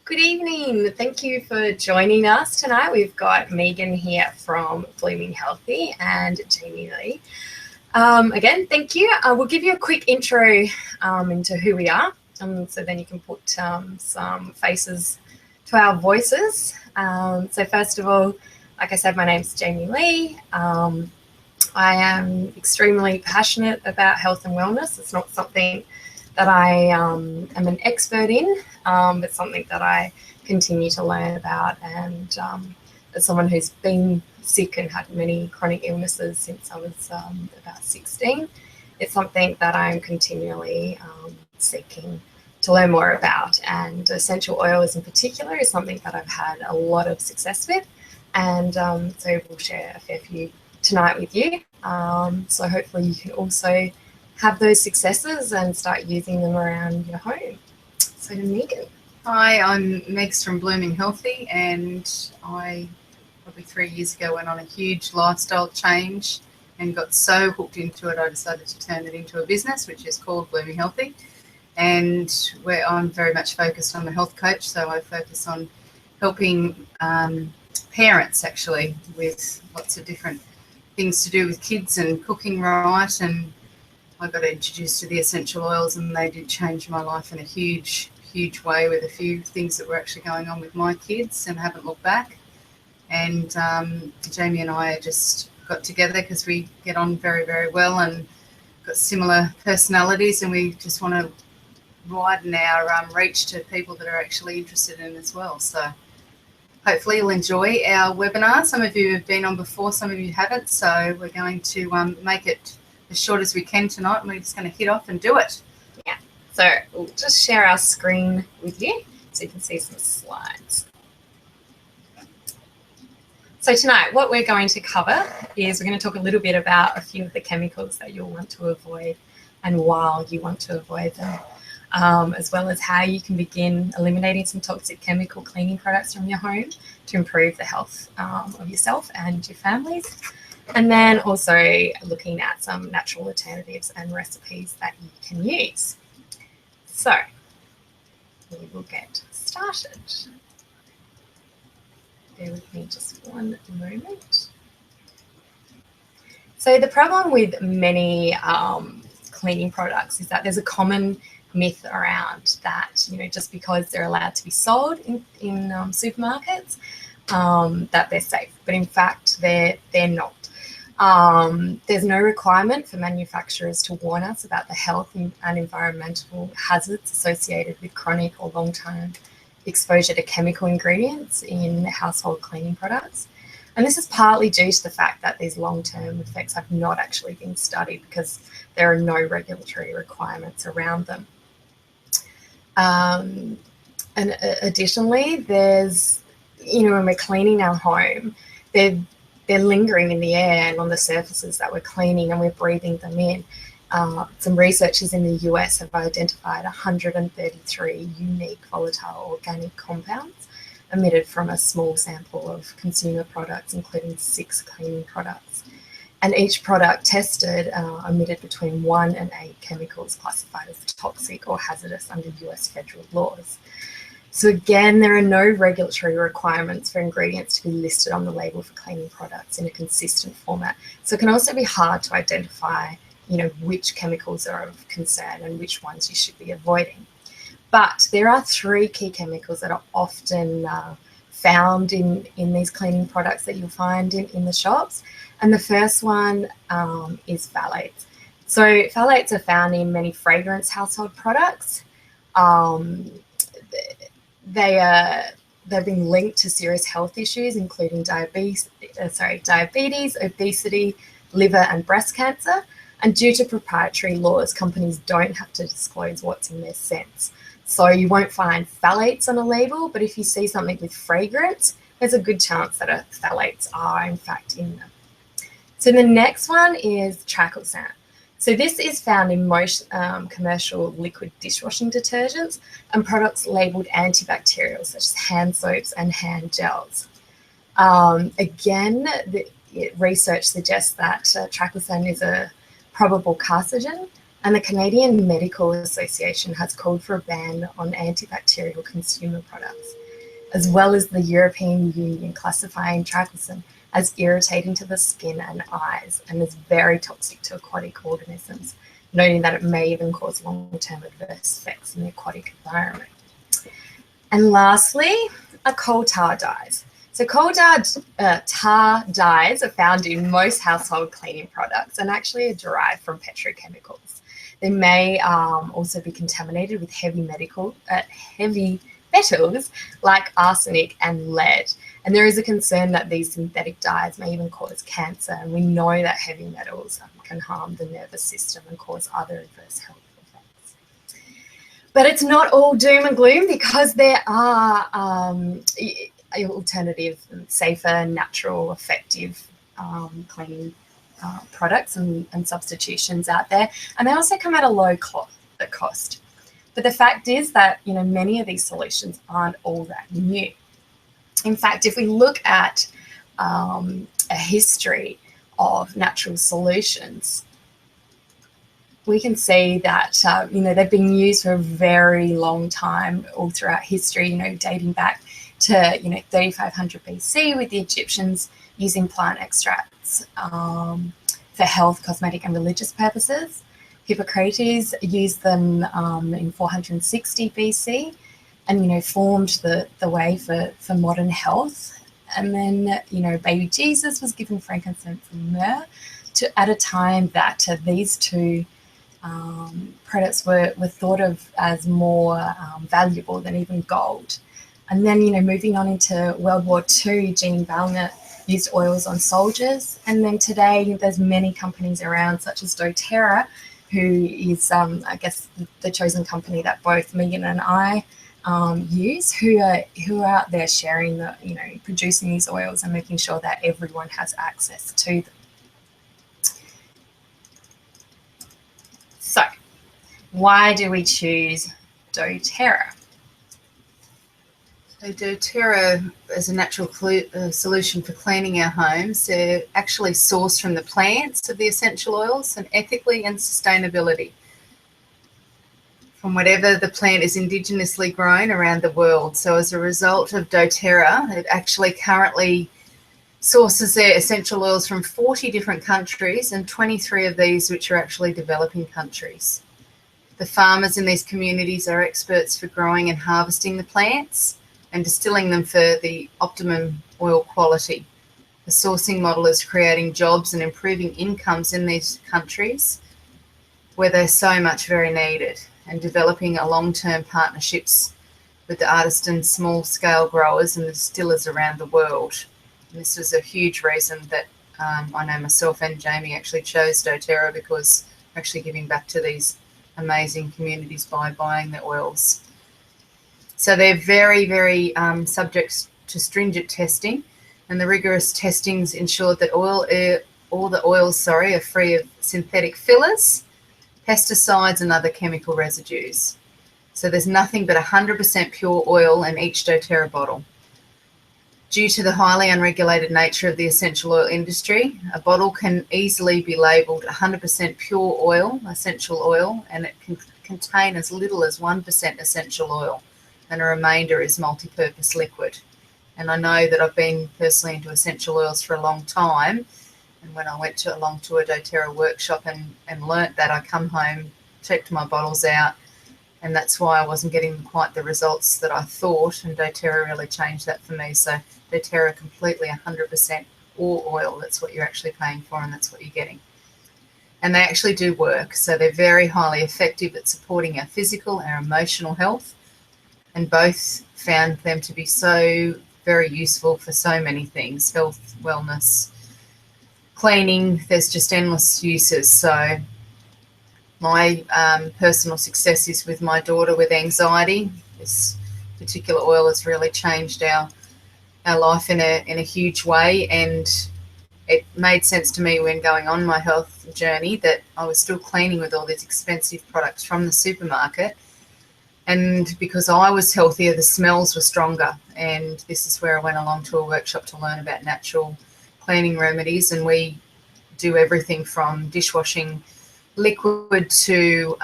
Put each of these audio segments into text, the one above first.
Good evening. Thank you for joining us tonight. We've got Megan here from Blooming Healthy and Jamie Lee. Again, thank you. We'll give you a quick intro into who we are, so then you can put some faces to our voices. So first of all, like I said, my name's Jamie Lee. I am extremely passionate about health and wellness. It's not something that I am an expert in, but something that I continue to learn about. And as someone who's been sick and had many chronic illnesses since I was about 16, it's something that I'm continually seeking to learn more about. And essential oils in particular is something that I've had a lot of success with. And so we'll share a fair few tonight with you. So hopefully you can also have those successes and start using them around your home. So Megan. Hi, I'm Megs from Blooming Healthy, and I probably 3 years ago went on a huge lifestyle change and got so hooked into it I decided to turn it into a business, which is called Blooming Healthy, and where I'm very much focused on the health coach. So I focus on helping parents actually with lots of different things to do with kids and cooking right, and I got introduced to the essential oils and they did change my life in a huge way with a few things that were actually going on with my kids, and I haven't looked back. And Jamie and I just got together because we get on very, very well and got similar personalities, and we just want to widen our reach to people that are actually interested in it as well. So hopefully you'll enjoy our webinar. Some of you have been on before, some of you haven't, so we're going to make it as short as we can tonight, and we're just going to hit off and do it. Yeah, so we'll just share our screen with you so you can see some slides. So tonight what we're going to cover is we're going to talk a little bit about a few of the chemicals that you'll want to avoid and why you want to avoid them, as well as how you can begin eliminating some toxic chemical cleaning products from your home to improve the health of yourself and your families. And then also looking at some natural alternatives and recipes that you can use. So we will get started. Bear with me just one moment. So the problem with many cleaning products is that there's a common myth around that, just because they're allowed to be sold in supermarkets, that they're safe. But in fact, they're not. There's no requirement for manufacturers to warn us about the health and environmental hazards associated with chronic or long-term exposure to chemical ingredients in household cleaning products. And this is partly due to the fact that these long-term effects have not actually been studied because there are no regulatory requirements around them. And additionally, there's, when we're cleaning our home, they're lingering in the air and on the surfaces that we're cleaning, and we're breathing them in. Some researchers in the US have identified 133 unique volatile organic compounds emitted from a small sample of consumer products, including 6 cleaning products. And each product tested emitted between 1 and 8 chemicals classified as toxic or hazardous under US federal laws. So again, there are no regulatory requirements for ingredients to be listed on the label for cleaning products in a consistent format. So it can also be hard to identify, which chemicals are of concern and which ones you should be avoiding. But there are 3 key chemicals that are often found in these cleaning products that you'll find in the shops. And the first one is phthalates. So phthalates are found in many fragrance household products. They've been linked to serious health issues, including diabetes, obesity, liver and breast cancer. And due to proprietary laws, companies don't have to disclose what's in their scents. So you won't find phthalates on a label, but if you see something with fragrance, there's a good chance that phthalates are in fact in them. So the next one is triclosan. So this is found in most commercial liquid dishwashing detergents and products labeled antibacterial, such as hand soaps and hand gels. Again, research suggests that triclosan is a probable carcinogen, And the Canadian Medical Association has called for a ban on antibacterial consumer products, as well as the European Union classifying triclosan as irritating to the skin and eyes and is very toxic to aquatic organisms, noting that it may even cause long-term adverse effects in the aquatic environment. And lastly, are coal tar dyes. So coal tar dyes are found in most household cleaning products and actually are derived from petrochemicals. They may also be contaminated with heavy metals like arsenic and lead. And there is a concern that these synthetic dyes may even cause cancer. And we know that heavy metals can harm the nervous system and cause other adverse health effects. But it's not all doom and gloom, because there are alternative, safer, natural, effective cleaning products and substitutions out there, and they also come at a low cost. But the fact is that many of these solutions aren't all that new. In fact, if we look at a history of natural solutions, we can see that they've been used for a very long time, all throughout history. Dating back to 3500 BC with the Egyptians using plant extracts for health, cosmetic, and religious purposes. Hippocrates used them in 460 BC, and formed the way for modern health. And then baby Jesus was given frankincense and myrrh at a time that these two products were thought of as more valuable than even gold. And then, moving on into World War II, Jean Valnet used oils on soldiers. And then today, there's many companies around, such as doTERRA, who is, I guess, the chosen company that both Megan and I use, who are out there sharing producing these oils and making sure that everyone has access to them. So, why do we choose doTERRA? So doTERRA is a natural solution for cleaning our homes. They're actually sourced from the plants of the essential oils, and ethically and sustainability from whatever the plant is indigenously grown around the world. So as a result of doTERRA, it actually currently sources their essential oils from 40 different countries, and 23 of these which are actually developing countries. The farmers in these communities are experts for growing and harvesting the plants and distilling them for the optimum oil quality. The sourcing model is creating jobs and improving incomes in these countries where they're so much very needed, and developing a long-term partnerships with the artisan small-scale growers and the distillers around the world. And this is a huge reason that I know myself and Jamie actually chose doTERRA, because we're actually giving back to these amazing communities by buying their oils. So they're very, very subject to stringent testing, and the rigorous testings ensured that all the oils are free of synthetic fillers, pesticides, and other chemical residues. So there's nothing but 100% pure oil in each doTERRA bottle. Due to the highly unregulated nature of the essential oil industry, a bottle can easily be labelled 100% pure oil, essential oil, and it can contain as little as 1% essential oil, and a remainder is multi-purpose liquid. And I know that I've been personally into essential oils for a long time, and when I went along to a doTERRA workshop and learnt that, I come home, checked my bottles out, and that's why I wasn't getting quite the results that I thought, and doTERRA really changed that for me. So doTERRA completely 100% all oil, that's what you're actually paying for, and that's what you're getting. And they actually do work, so they're very highly effective at supporting our physical, our emotional health, and both found them to be so very useful for so many things: health, wellness, cleaning. There's just endless uses. So my personal success is with my daughter with anxiety. This particular oil has really changed our life in a huge way, and it made sense to me when going on my health journey that I was still cleaning with all these expensive products from the supermarket. And because I was healthier, the smells were stronger. And this is where I went along to a workshop to learn about natural cleaning remedies. And we do everything from dishwashing liquid to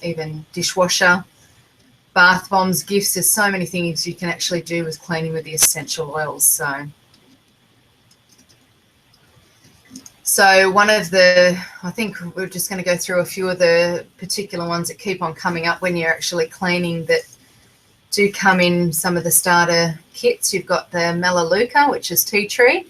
even dishwasher, bath bombs, gifts. There's so many things you can actually do with cleaning with the essential oils. So one of the, I think we're just going to go through a few of the particular ones that keep on coming up when you're actually cleaning that do come in some of the starter kits. You've got the Melaleuca, which is tea tree,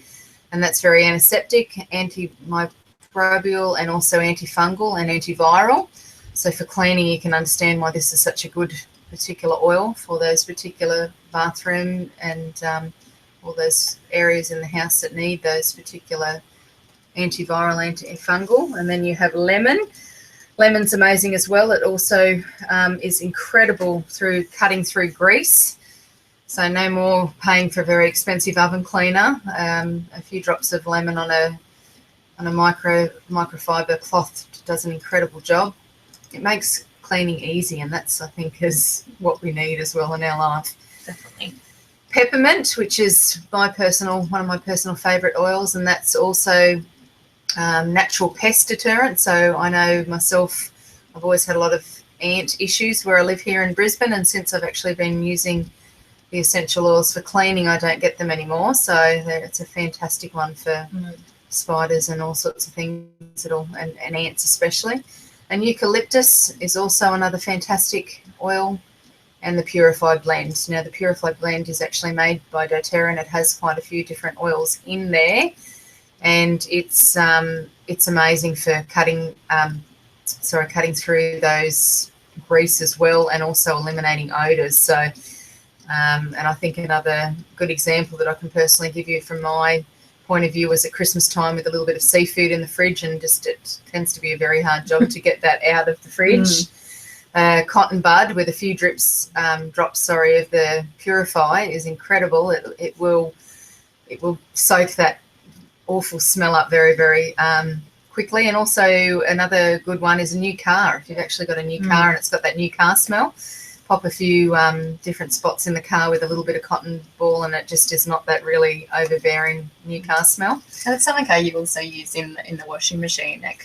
and that's very antiseptic, antimicrobial, and also antifungal and antiviral. So for cleaning, you can understand why this is such a good particular oil for those particular bathroom and all those areas in the house that need those particular antiviral, antifungal. And then you have lemon. Lemon's amazing as well. It also is incredible through cutting through grease. So no more paying for a very expensive oven cleaner. A few drops of lemon on a microfiber cloth does an incredible job. It makes cleaning easy, and that's, I think, is what we need as well in our life. Definitely. Peppermint, which is one of my personal favourite oils, and that's also natural pest deterrent. So I know myself, I've always had a lot of ant issues where I live here in Brisbane, and since I've actually been using the essential oils for cleaning, I don't get them anymore. So it's a fantastic one for spiders and all sorts of things, and ants especially. And eucalyptus is also another fantastic oil, and the Purified Blend. Now, the Purified Blend is actually made by doTERRA, and it has quite a few different oils in there, and it's amazing for cutting through those grease as well, and also eliminating odors. So, and I think another good example that I can personally give you from my point of view was at Christmas time with a little bit of seafood in the fridge, and just it tends to be a very hard job to get that out of the fridge. Cotton bud with a few drops of the Purify is incredible. It will soak that awful smell up very, very quickly. And also another good one is a new car. If you've actually got a new car and it's got that new car smell, pop a few different spots in the car with a little bit of cotton ball, and it just is not that really overbearing new car smell. And it's something you also use in the washing machine. It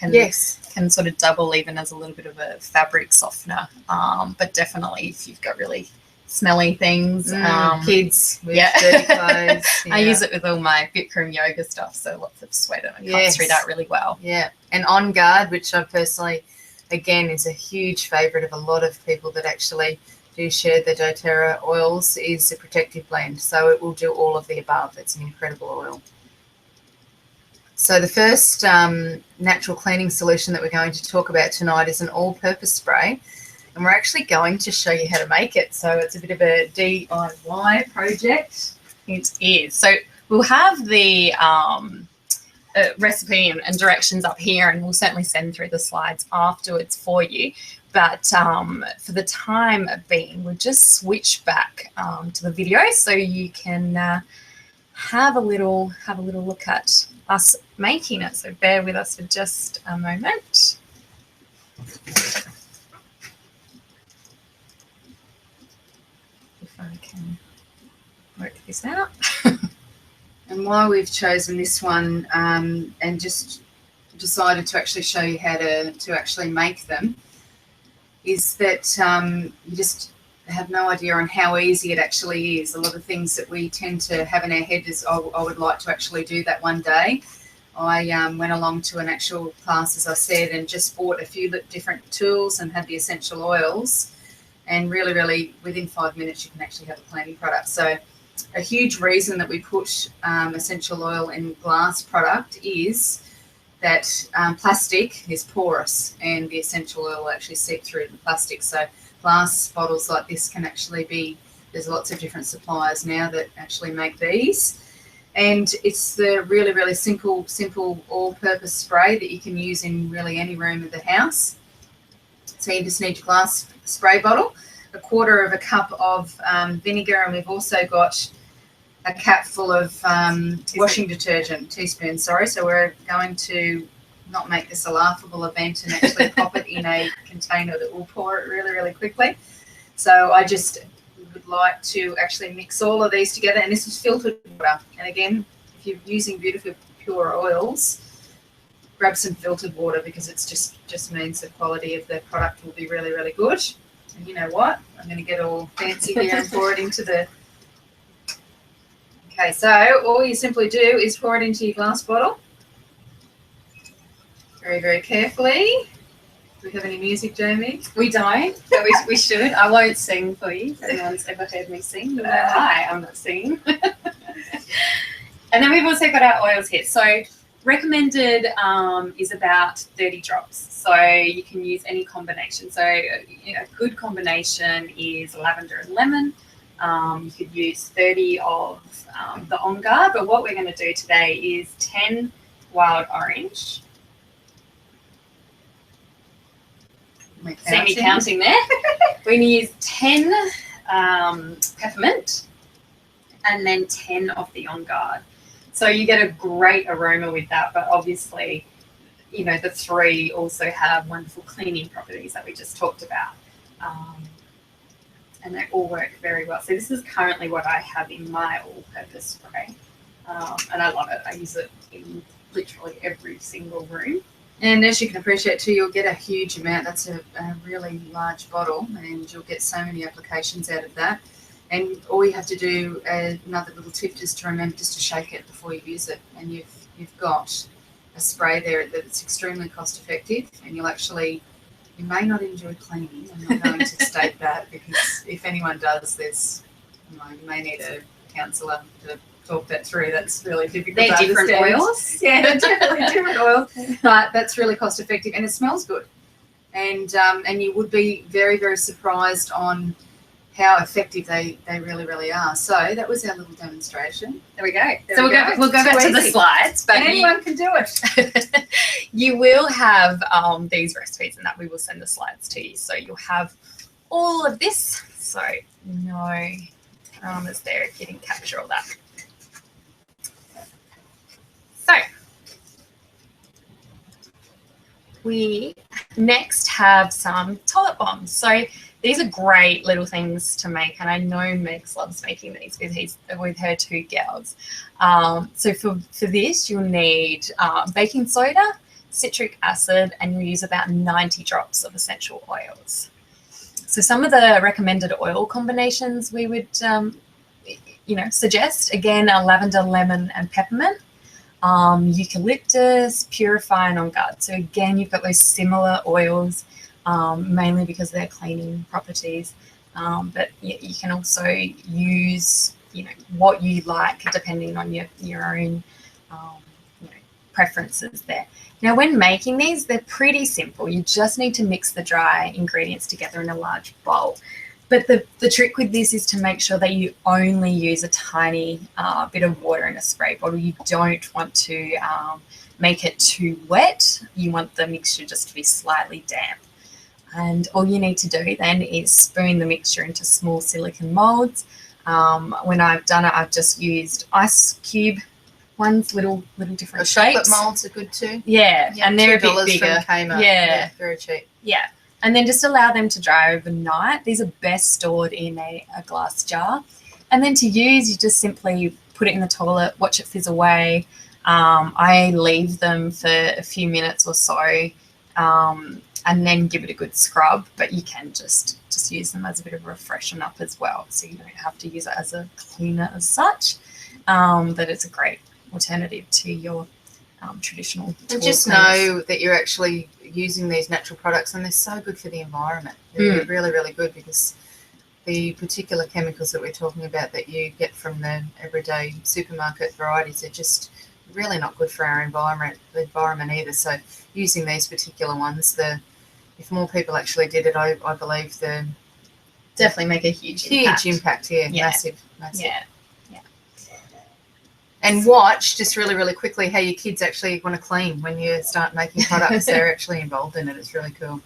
can sort of double even as a little bit of a fabric softener. But definitely if you've got really smelly things, kids with dirty clothes. I use it with all my Bikram yoga stuff, so lots of sweat, and it cuts through that really well. Yeah, and On Guard, which I personally, again, is a huge favourite of a lot of people that actually do share the doTERRA oils, is a protective blend. So it will do all of the above. It's an incredible oil. So the first natural cleaning solution that we're going to talk about tonight is an all-purpose spray, and we're actually going to show you how to make it. So it's a bit of a DIY project. It is. So we'll have the recipe and directions up here, and we'll certainly send through the slides afterwards for you. But for the time being, we'll just switch back to the video so you can have a little look at us making it. So bear with us for just a moment. If I can work this out. And why we've chosen this one and just decided to actually show you how to actually make them is that you just have no idea on how easy it actually is. A lot of things that we tend to have in our head is, I would like to actually do that one day. I went along to an actual class, as I said, and just bought a few different tools and had the essential oils, and really, really within 5 minutes you can actually have a cleaning product. So a huge reason that we put essential oil in glass product is that plastic is porous, and the essential oil will actually seep through the plastic. So glass bottles like this can actually be, there's lots of different suppliers now that actually make these. And it's the really, really simple all-purpose spray that you can use in really any room of the house. So you just need your glass spray bottle, a quarter of a cup of vinegar, and we've also got a cap full of washing detergent, teaspoon, sorry. So we're going to not make this a laughable event and actually pop it in a container that will pour it really, really quickly. So I just would like to actually mix all of these together, and this is filtered water. And again, if you're using beautiful pure oils, grab some filtered water because it's just means the quality of the product will be really, really good. And you know what? I'm going to get all fancy here and pour it into the... Okay, so all you simply do is pour it into your glass bottle. Very, very carefully. Do we have any music, Jamie? We don't, but we should. I won't sing for you if anyone's ever heard me sing, but I'm not singing. And then we've also got our oils here. So recommended is about 30 drops. So you can use any combination. So a good combination is lavender and lemon. You could use 30 of the On Guard, but what we're going to do today is 10 wild orange. See me counting there. We're going to use 10 peppermint and then 10 of the On Guard. So you get a great aroma with that, but obviously, the 3 also have wonderful cleaning properties that we just talked about. And they all work very well. So this is currently what I have in my all-purpose spray. And I love it. I use it in literally every single room. And as you can appreciate too, you'll get a huge amount. That's a really large bottle, and you'll get so many applications out of that. And all you have to do, another little tip, just to remember just to shake it before you use it. And you've got a spray there that's extremely cost effective, and you may not enjoy cleaning. I'm not going to state that, because if anyone does, you may need a counsellor to talk that through. That's really difficult. They're different oils. Yeah, they're definitely different oils. But that's really cost effective, and it smells good. And you would be very, very surprised on how effective they really, really are. So that was our little demonstration. There we go. We'll go back to the slides. But anyone can do it. You will have these recipes, and that we will send the slides to you. So you'll have all of this. So no dramas there if you didn't capture all that. So we next have some toilet bombs. So these are great little things to make, and I know Megs loves making these with her 2 girls. So for this, you'll need baking soda, citric acid, and you'll use about 90 drops of essential oils. So some of the recommended oil combinations we would, suggest, again, are lavender, lemon, and peppermint. Eucalyptus, purify, and On Guard. So again, you've got those similar oils, mainly because of their cleaning properties. But you can also use, what you like depending on your own preferences there. Now, when making these, they're pretty simple. You just need to mix the dry ingredients together in a large bowl. But the trick with this is to make sure that you only use a tiny bit of water in a spray bottle. You don't want to make it too wet. You want the mixture just to be slightly damp. And all you need to do then is spoon the mixture into small silicone molds. When I've done it, I've just used ice cube ones, little different shapes. Chocolate molds are good too. Yeah, and they're a bit bigger. From Kmart. Yeah, very cheap. Yeah. And then just allow them to dry overnight. These are best stored in a glass jar. And then to use, you just simply put it in the toilet, watch it fizz away. I leave them for a few minutes or so, and then give it a good scrub. But you can just use them as a bit of a freshen up as well. So you don't have to use it as a cleaner as such. But it's a great alternative to your traditional and just know that you're actually using these natural products, and they're so good for the environment. They're really, really good, because the particular chemicals that we're talking about that you get from the everyday supermarket varieties are just really not good for our environment either. So using these particular ones, if more people actually did it, I believe definitely make a huge impact. Yeah, massive. Yeah. And watch, just really, really quickly, how your kids actually want to clean when you start making products. They're actually involved in it. It's really cool.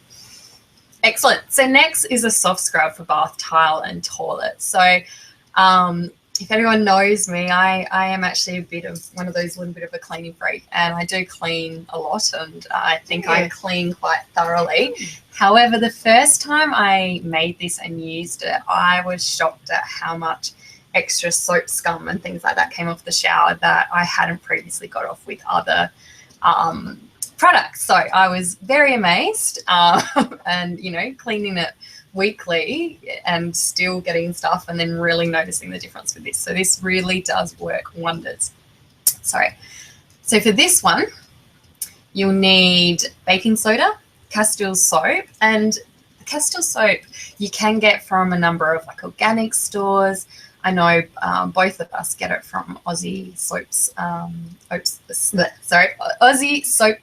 Excellent. So next is a soft scrub for bath, tile, and toilet. So if anyone knows me, I am actually one of those little bit of a cleaning freak, and I do clean a lot, and I think I clean quite thoroughly. However, the first time I made this and used it, I was shocked at how much extra soap scum and things like that came off the shower that I hadn't previously got off with other product. So I was very amazed, and cleaning it weekly and still getting stuff, and then really noticing the difference with this. So this really does work wonders. So for this one, you'll need baking soda, Castile soap, and the Castile soap you can get from a number of like organic stores. I know both of us get it from Aussie Soap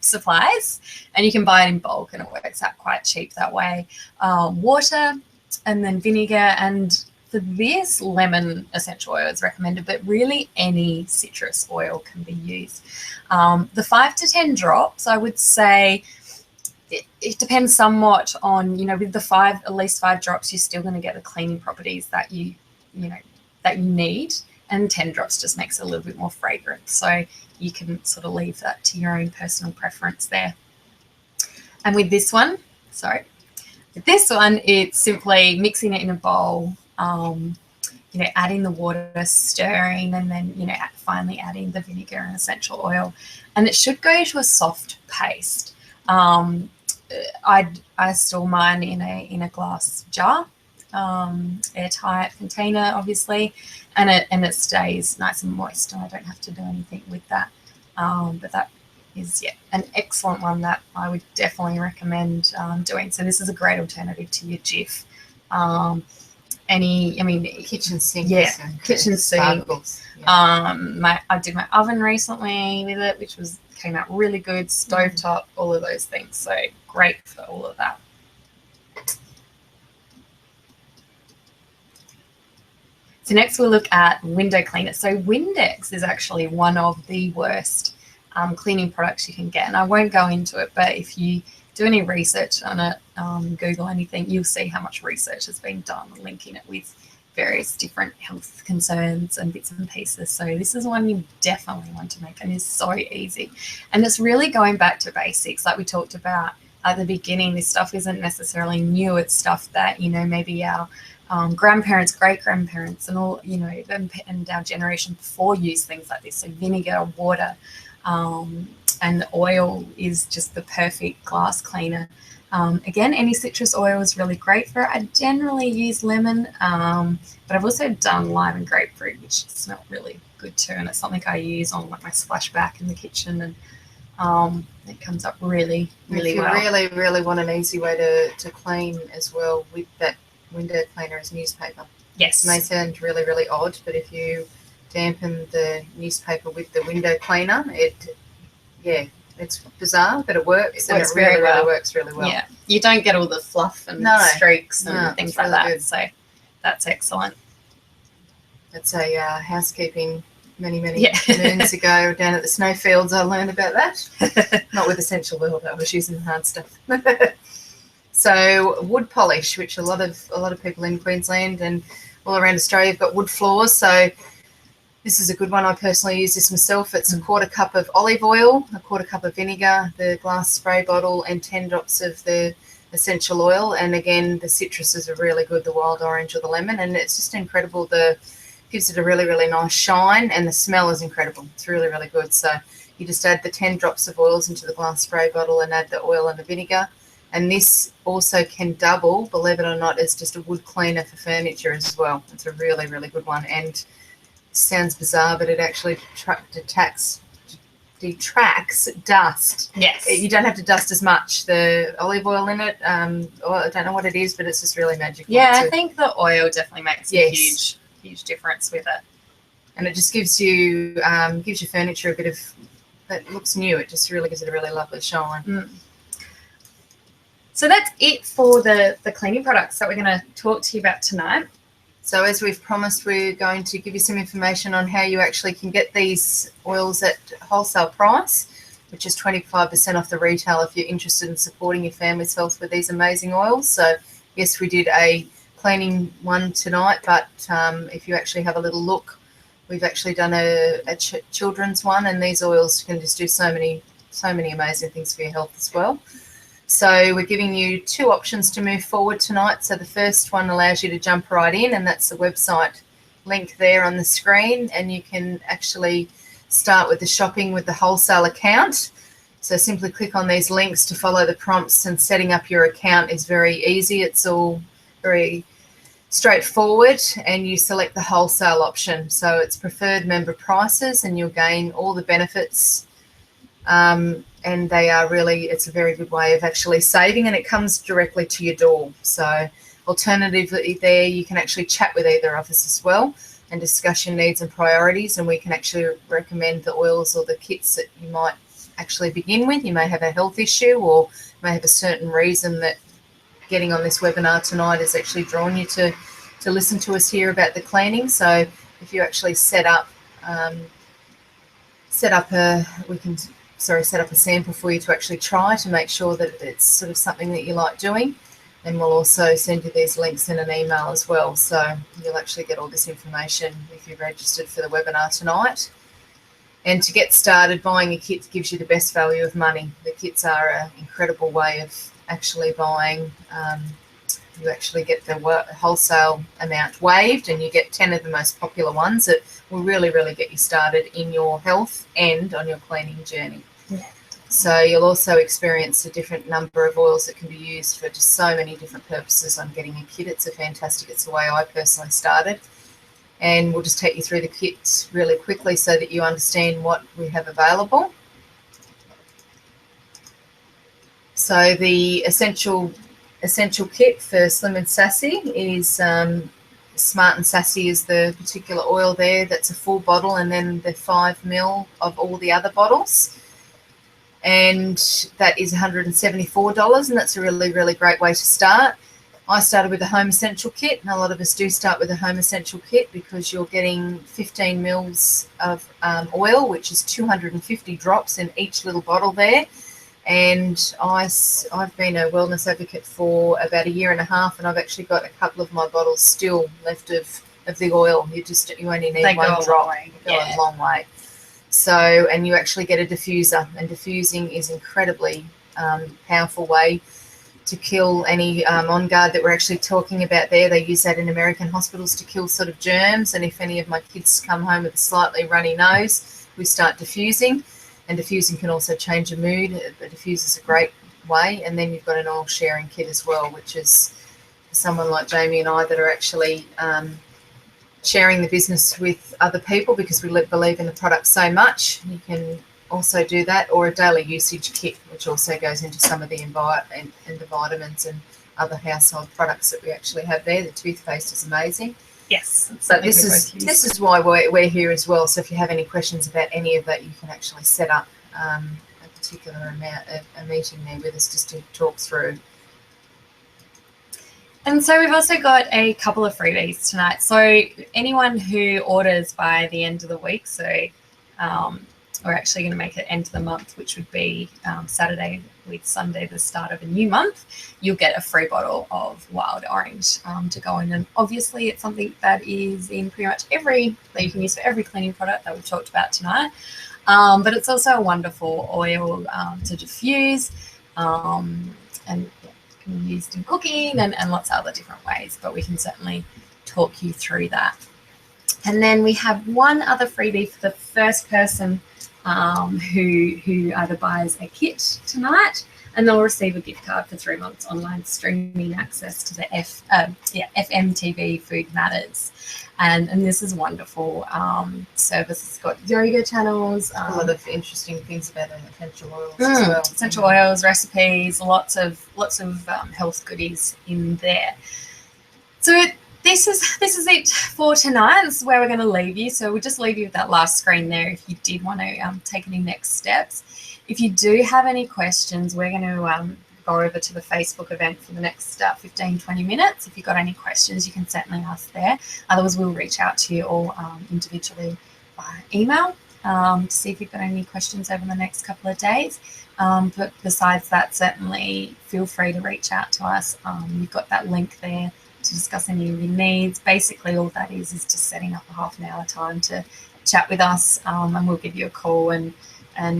Supplies, and you can buy it in bulk, and it works out quite cheap that way. Water, and then vinegar, and for this, lemon essential oil is recommended, but really any citrus oil can be used. The 5 to 10 drops, I would say, it depends somewhat on, with the at least 5 drops, you're still going to get the cleaning properties that you need, and 10 drops just makes it a little bit more fragrant. So you can sort of leave that to your own personal preference there. And with this one, it's simply mixing it in a bowl, adding the water, stirring, and then, finally adding the vinegar and essential oil. And it should go to a soft paste. I store mine in a glass jar, airtight container, obviously, and it stays nice and moist, and I don't have to do anything with that. But that is an excellent one that I would definitely recommend doing. So this is a great alternative to your Jif. Kitchen sink. Kitchen sink. Yeah. I did my oven recently with it, which came out really good. Stovetop, all of those things. So great for all of that. So next we'll look at window cleaner. So Windex is actually one of the worst cleaning products you can get, and I won't go into it, but if you do any research on it, Google anything, you'll see how much research has been done linking it with various different health concerns and bits and pieces. So this is one you definitely want to make, and it's so easy. And it's really going back to basics, like we talked about at the beginning. This stuff isn't necessarily new. It's stuff that, maybe our grandparents, great-grandparents, and all, and our generation before used things like this. So vinegar, water, and oil is just the perfect glass cleaner. Again, any citrus oil is really great for it. I generally use lemon, but I've also done lime and grapefruit, which smell really good too, and it's something I use on like my splashback in the kitchen, and it comes up really, really well. If you really want an easy way to clean as well with that window cleaner is newspaper. Yes. It may sound really, really odd, but if you dampen the newspaper with the window cleaner, it's bizarre, but it works. It really works really well. Yeah, you don't get all the fluff and streaks and things like that. Good. So that's excellent. That's a housekeeping many moons ago down at the snowfields. I learned about that. Not with essential oil, I was using the hard stuff. So wood polish, which a lot of people in Queensland and all around Australia have got wood floors. So this is a good one. I personally use this myself. It's a 1/4 cup of olive oil, a 1/4 cup of vinegar, the glass spray bottle, and 10 drops of the essential oil. And again, the citruses are really good, the wild orange or the lemon, and it's just incredible. Gives it a really, really nice shine, and the smell is incredible. It's really, really good. So you just add the 10 drops of oils into the glass spray bottle and add the oil and the vinegar. And this also can double, believe it or not, as just a wood cleaner for furniture as well. It's a really, really good one. And sounds bizarre, but it actually detracts dust. Yes. You don't have to dust as much. The olive oil in it, I don't know what it is, but it's just really magical. Yeah, I think the oil definitely makes a huge difference with it. And it just gives your furniture a bit of, that looks new. It just really gives it a really lovely shine. Mm. So that's it for the cleaning products that we're going to talk to you about tonight. So as we've promised, we're going to give you some information on how you actually can get these oils at wholesale price, which is 25% off the retail if you're interested in supporting your family's health with these amazing oils. So yes, we did a cleaning one tonight, but if you actually have a little look, we've actually done a children's one, and these oils can just do so many amazing things for your health as well. So we're giving you 2 options to move forward tonight. So the first one allows you to jump right in, and that's the website link there on the screen, and you can actually start with the shopping with the wholesale account. So simply click on these links to follow the prompts, and setting up your account is very easy. It's all very straightforward, and you select the wholesale option. So it's preferred member prices, and you'll gain all the benefits. And they are really, it's a very good way of actually saving, and it comes directly to your door. So alternatively there, you can actually chat with either of us as well and discuss your needs and priorities, and we can actually recommend the oils or the kits that you might actually begin with. You may have a health issue, or may have a certain reason that getting on this webinar tonight has actually drawn you to listen to us here about the cleaning. So if you actually set up a sample for you to actually try, to make sure that it's sort of something that you like doing. And we'll also send you these links in an email as well. So you'll actually get all this information if you're registered for the webinar tonight. And to get started, buying a kit gives you the best value of money. The kits are an incredible way of actually buying. You actually get the wholesale amount waived, and you get 10 of the most popular ones that will really, really get you started in your health and on your cleaning journey. Yeah. So you'll also experience a different number of oils that can be used for just so many different purposes on getting a kit. It's the way I personally started. And we'll just take you through the kits really quickly so that you understand what we have available. So the essential kit for Slim and Sassy is Smart and Sassy is the particular oil there. That's a full bottle, and then the 5 ml of all the other bottles. And that is $174, and that's a really, really great way to start. I started with a home essential kit, and a lot of us do start with a home essential kit because you're getting 15 mils of oil, which is 250 drops in each little bottle there. And I've been a wellness advocate for about 1.5 years, and I've actually got a couple of my bottles still left of the oil. You only need one drop. Go a long way. So, and you actually get a diffuser, and diffusing is incredibly powerful way to kill any on guard that we're actually talking about there. They use that in American hospitals to kill sort of germs. And if any of my kids come home with a slightly runny nose, we start diffusing. And diffusing can also change a mood. A diffuser is a great way. And then you've got an oil sharing kit as well, which is for someone like Jamie and I that are actually sharing the business with other people because we believe in the product so much. You can also do that, or a daily usage kit, which also goes into some of the the vitamins and other household products that we actually have there. The toothpaste is amazing. Yes. So this is why we're here as well. So if you have any questions about any of that, you can actually set up a particular a meeting there with us just to talk through. And so we've also got a couple of freebies tonight. So anyone who orders by the end of the week, so we're actually going to make it end of the month, which would be Saturday with Sunday, the start of a new month, you'll get a free bottle of wild orange to go in. And obviously it's something that is in pretty much that you can use for every cleaning product that we've talked about tonight. But it's also a wonderful oil to diffuse and can be used in cooking and lots of other different ways, but we can certainly talk you through that. And then we have one other freebie for the first person who either buys a kit tonight, and they'll receive a gift card for 3 months online streaming access to the FMTV Food Matters. And this is wonderful service. It's got yoga channels. A lot of interesting things about essential oils as well. Essential oils, recipes, lots of health goodies in there. So this is it for tonight. This is where we're going to leave you. So we'll just leave you with that last screen there if you did want to take any next steps. If you do have any questions, we're going to go over to the Facebook event for the next 15-20 minutes. If you've got any questions, you can certainly ask there. Otherwise, we'll reach out to you all individually by email to see if you've got any questions over the next couple of days. But besides that, certainly feel free to reach out to us. You've got that link there to discuss any of your needs. Basically, all that is just setting up a half an hour time to chat with us, and we'll give you a call. And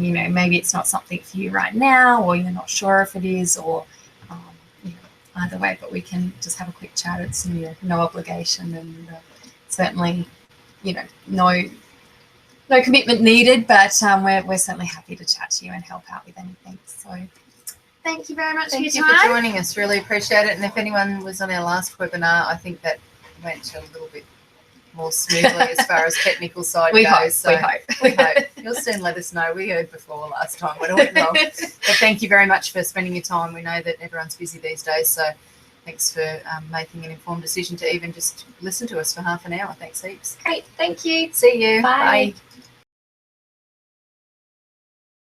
you know, maybe it's not something for you right now, or you're not sure if it is, or either way. But we can just have a quick chat. It's no obligation, and certainly, no no commitment needed, but we're certainly happy to chat to you and help out with anything. So thank you very much Thank for you your time. for joining us. Really appreciate it. And if anyone was on our last webinar, I think that went a little bit more smoothly as far as technical side we goes. hope. So We hope. You'll soon let us know. We heard before last time when it went wrong. But thank you very much for spending your time. We know that everyone's busy these days, so thanks for making an informed decision to even just listen to us for half an hour. Thanks heaps. Great. Thank you. See you. Bye. Bye.